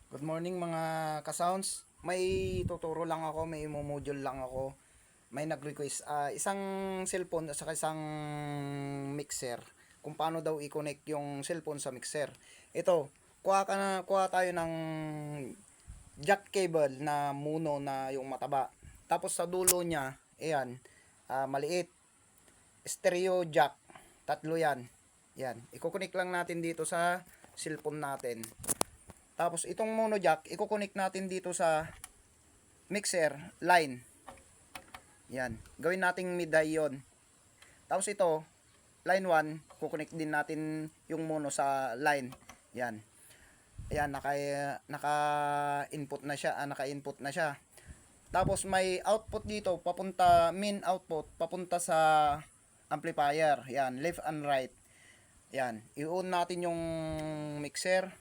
Good morning mga ka-sounds. May tuturo lang ako, may module lang ako. May nag-request isang cellphone at saka isang mixer. Kung paano daw i-connect yung cellphone sa mixer. Ito, kuha tayo ng jack cable na muno na yung mataba. Tapos sa dulo niya, ayan, maliit. Stereo jack. Tatlo yan. Yan. I-connect lang natin dito sa cellphone natin. Tapos itong mono jack, i-connect natin dito sa mixer line. Yan. Gawin nating mid-high yun. Tapos ito, line 1, kukonect din natin yung mono sa line. Yan. Ayan, naka-input na siya, naka-input na siya. Tapos may output dito, main output, papunta sa amplifier. Yan, left and right. Yan, i-on natin yung mixer.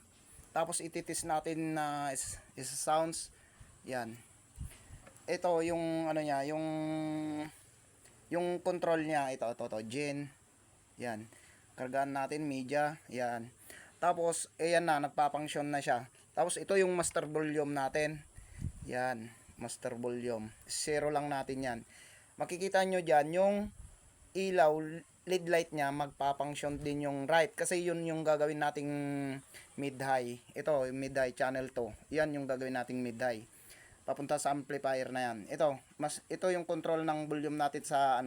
Tapos ititis natin na is sounds. Yan. Ito yung ano niya, yung control niya, ito gen. Yan. Kargaan natin media, yan. Tapos ayan na, nagpa-function na siya. Tapos ito yung master volume natin. Yan, master volume. Zero lang natin yan. Makikita nyo diyan yung ilaw LED light niya, magpa-function din yung right kasi yun yung gagawin nating mid-high. Ito, mid-high channel 2. Yan yung gagawin nating mid-high. Papunta sa amplifier na yan. Ito yung control ng volume natin sa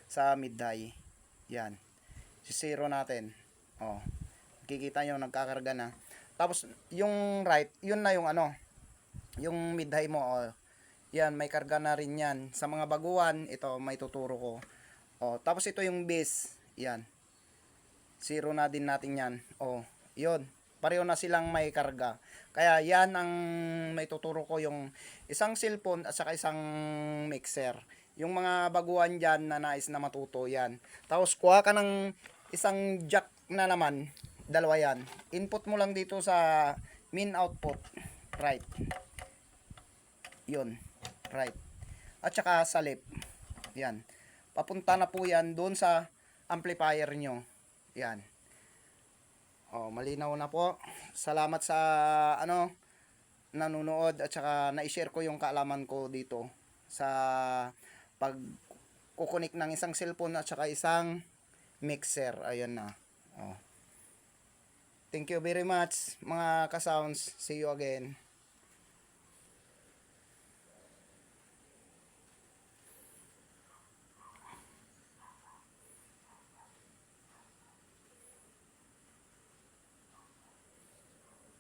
sa mid-high. Yan. Si zero natin. Oh. Kikita nyo nagkakarga na. Tapos yung right, yun na yung yung mid-high mo. Oh. Yan, may karga na rin yan. Sa mga baguhan, ito may tuturo ko. Oh, tapos ito yung base. Yan. Zero na din natin yan. Oh, yun. Pareho na silang may karga. Kaya yan ang may tuturo ko, yung isang cellphone at saka isang mixer. Yung mga baguhan dyan na nais na matuto yan. Tapos kuha ka ng isang jack na naman. Dalawa yan. Input mo lang dito sa main output. Right. Yun. Right. At saka sa left. Yan. Papunta na po yan doon sa amplifier nyo. Yan. Oh, malinaw na po. Salamat sa nanonood at saka na-share ko yung kaalaman ko dito sa pag kukunik ng isang cellphone at saka isang mixer. Ayan na. Oh. Thank you very much mga ka-sounds. See you again.